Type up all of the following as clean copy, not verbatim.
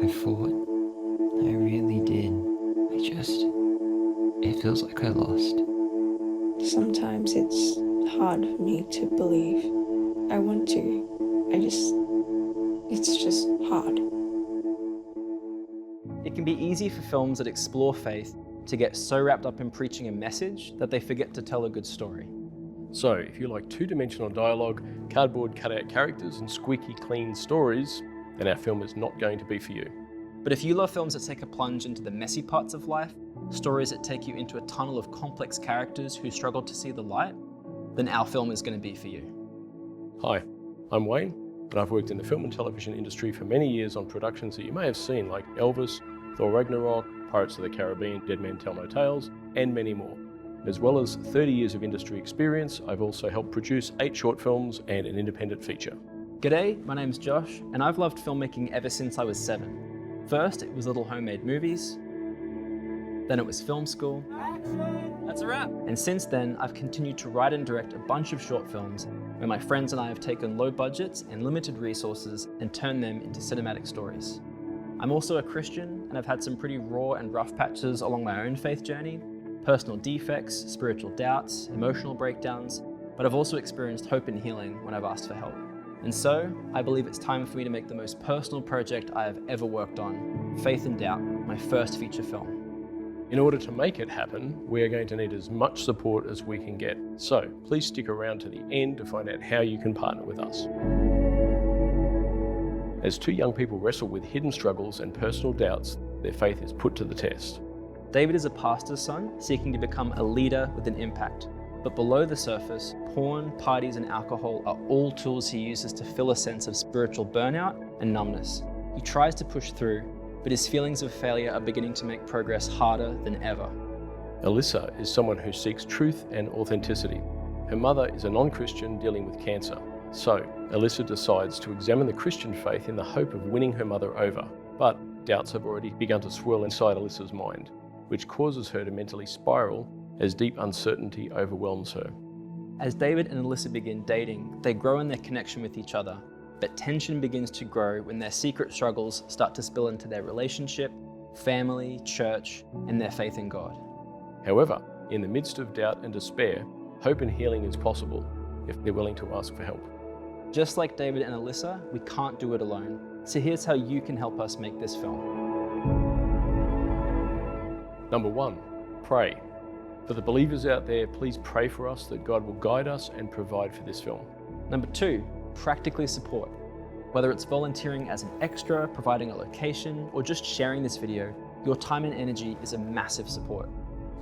I fought. I really did. It feels like I lost. Sometimes it's hard for me to believe. I want to. It's just hard. It can be easy for films that explore faith to get so wrapped up in preaching a message that they forget to tell a good story. So, if you like two-dimensional dialogue, cardboard cutout characters and squeaky clean stories, then our film is not going to be for you. But if you love films that take a plunge into the messy parts of life, stories that take you into a tunnel of complex characters who struggle to see the light, then our film is going to be for you. Hi, I'm Wayne, and I've worked in the film and television industry for many years on productions that you may have seen like Elvis, Thor Ragnarok, Pirates of the Caribbean, Dead Men Tell No Tales, and many more. As well as 30 years of industry experience, I've also helped produce 8 short films and an independent feature. G'day, my name's Josh, and I've loved filmmaking ever since I was 7. First, it was little homemade movies. Then it was film school. That's a wrap. And since then, I've continued to write and direct a bunch of short films where my friends and I have taken low budgets and limited resources and turned them into cinematic stories. I'm also a Christian, and I've had some pretty raw and rough patches along my own faith journey, personal defects, spiritual doubts, emotional breakdowns, but I've also experienced hope and healing when I've asked for help. And so, I believe it's time for me to make the most personal project I have ever worked on, Faith and Doubt, my first feature film. In order to make it happen, we are going to need as much support as we can get. So please stick around to the end to find out how you can partner with us. As 2 young people wrestle with hidden struggles and personal doubts, their faith is put to the test. David is a pastor's son seeking to become a leader with an impact. But below the surface, porn, parties, and alcohol are all tools he uses to fill a sense of spiritual burnout and numbness. He tries to push through, but his feelings of failure are beginning to make progress harder than ever. Alyssa is someone who seeks truth and authenticity. Her mother is a non-Christian dealing with cancer. So, Alyssa decides to examine the Christian faith in the hope of winning her mother over. But doubts have already begun to swirl inside Alyssa's mind, which causes her to mentally spiral as deep uncertainty overwhelms her. As David and Alyssa begin dating, they grow in their connection with each other, but tension begins to grow when their secret struggles start to spill into their relationship, family, church, and their faith in God. However, in the midst of doubt and despair, hope and healing is possible if they're willing to ask for help. Just like David and Alyssa, we can't do it alone. So here's how you can help us make this film. Number 1, pray. For the believers out there, please pray for us that God will guide us and provide for this film. Number 2, practically support. Whether it's volunteering as an extra, providing a location, or just sharing this video, your time and energy is a massive support.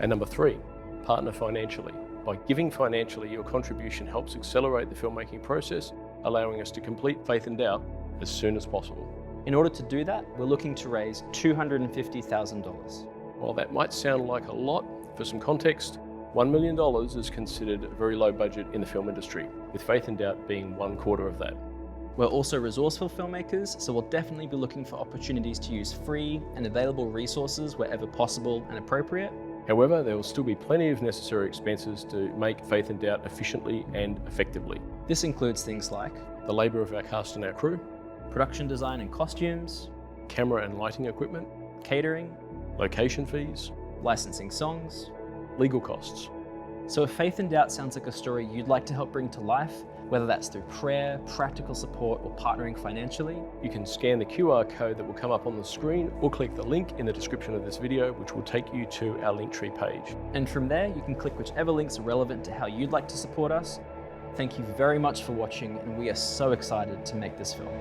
And number 3, partner financially. By giving financially, your contribution helps accelerate the filmmaking process, allowing us to complete Faith and Doubt as soon as possible. In order to do that, we're looking to raise $250,000. While that might sound like a lot, for some context, $1 million is considered a very low budget in the film industry, with Faith and Doubt being 1/4 of that. We're also resourceful filmmakers, so we'll definitely be looking for opportunities to use free and available resources wherever possible and appropriate. However, there will still be plenty of necessary expenses to make Faith and Doubt efficiently and effectively. This includes things like The labour of our cast and our crew, production design and costumes, camera and lighting equipment, catering, location fees, licensing songs. legal costs. So if Faith and Doubt sounds like a story you'd like to help bring to life, whether that's through prayer, practical support, or partnering financially, You can scan the QR code that will come up on the screen or click the link in the description of this video, which will take you to our Linktree page. and from there you can click whichever links are relevant to how you'd like to support us. Thank you very much for watching, and we are so excited to make this film.